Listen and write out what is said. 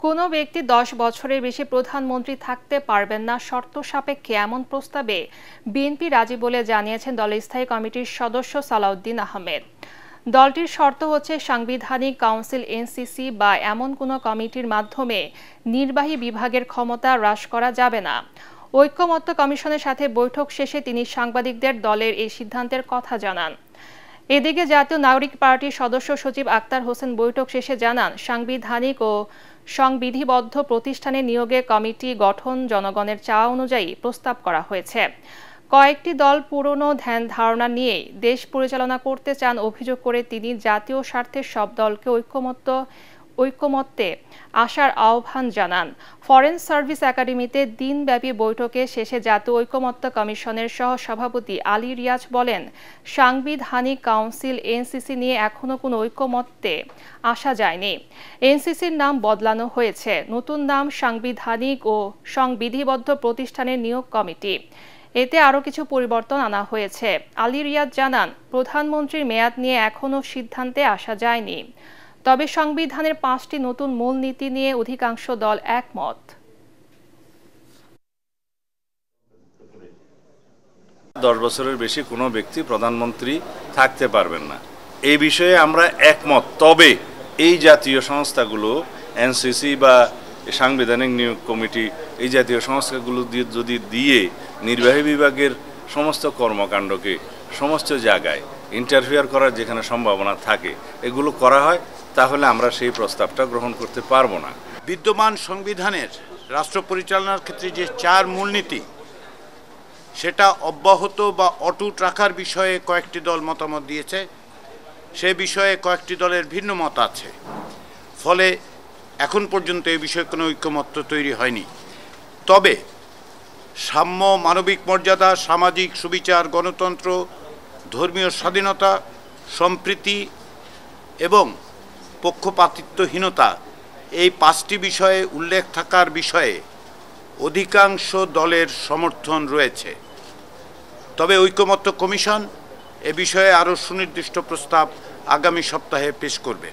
কোনো ব্যক্তি 10 বছরের বেশি প্রধানমন্ত্রী থাকতে পারবেন না শর্ত সাপেক্ষে এমন প্রস্তাবে বিএনপি রাজি বলে জানিয়েছেন দলের স্থায়ী কমিটির সদস্য সালাউদ্দিন আহমেদ। দলটির শর্ত হচ্ছে সাংবিধানিক কাউন্সিল এনসিসি বা এমন কোনো কমিটির মাধ্যমে নির্বাহী বিভাগের ক্ষমতা হ্রাস করা যাবে না। ঐকমত্য কমিশনের সাথে বৈঠক শেষে তিনি সাংবাদিকদের দলের এই সিদ্ধান্তের কথা জানান। এদিকে জাতীয় নাগরিক পার্টির সদস্য সচিব আক্তার হোসেন বৈঠক শেষে জানান, সাংবিধানিক ও সংবিধিবদ্ধ প্রতিষ্ঠানে নিয়োগে কমিটি গঠন জনগণের চাওয়া অনুযায়ী প্রস্তাব করা হয়েছে। কয়েকটি দল পুরনো ধ্যান ধারণা নিয়েই দেশ পরিচালনা করতে চান অভিযোগ করে তিনি জাতীয় স্বার্থের সব দলকে ঐকমত্যে আসার আহ্বান জানান। ফরেন সার্ভিস একাডেমিতে দিনব্যাপী বৈঠকে শেষে জাতীয় ঐকমত্য কমিশনের সহ-সভাপতি আলী রিয়াজ বলেন, সাংবিধানিক কাউন্সিল এনসিসি নিয়ে এখনো কোনো ঐকমত্যে আসা যায়নি। এনসিসির নাম বদলানো হয়েছে, নতুন নাম সাংবিধানিক ও সংবিধিবদ্ধ প্রতিষ্ঠানের নিয়োগ কমিটি। এতে আরও কিছু পরিবর্তন আনা হয়েছে। আলী রিয়াজ জানান, প্রধানমন্ত্রীর মেয়াদ নিয়ে এখনো সিদ্ধান্তে আসা যায়নি, তবে সংবিধানের 5টি নতুন মূলনীতি নিয়ে অধিকাংশ দল একমত। 10 বছরের বেশি কোনো ব্যক্তি প্রধানমন্ত্রী থাকতে পারবেন না, এই বিষয়ে আমরা একমত। তবে এই জাতীয় সংস্থাগুলো এনসিসি বা সাংবিধানিক নিয়োগ কমিটি, এই জাতীয় সংস্থাগুলো যদি নির্বাহী বিভাগের সমস্ত কর্মকাণ্ডকে সমস্ত জায়গায় ইন্টারফেয়ার করার যেখানে সম্ভাবনা থাকে এগুলো করা হয়, তাহলে আমরা সেই প্রস্তাবটা গ্রহণ করতে পারবো না। বিদ্যমান সংবিধানের রাষ্ট্র পরিচালনার ক্ষেত্রে যে 4 মূলনীতি, সেটা অব্যাহত বা অটুট রাখার বিষয়ে কয়েকটি দল মতামত দিয়েছে, সে বিষয়ে কয়েকটি দলের ভিন্ন মত আছে। ফলে এখন পর্যন্ত এই বিষয়ে কোনো ঐকমত্য তৈরি হয়নি। তবে সাম্য, মানবিক মর্যাদা, সামাজিক সুবিচার, গণতন্ত্র, ধর্মীয় স্বাধীনতা, সম্প্রীতি এবং পক্ষপাতিত্বহীনতা, এই 5টি বিষয়ে উল্লেখ থাকার বিষয়ে অধিকাংশ দলের সমর্থন রয়েছে। তবে ঐকমত্য কমিশন এ বিষয়ে আরও সুনির্দিষ্ট প্রস্তাব আগামী সপ্তাহে পেশ করবে।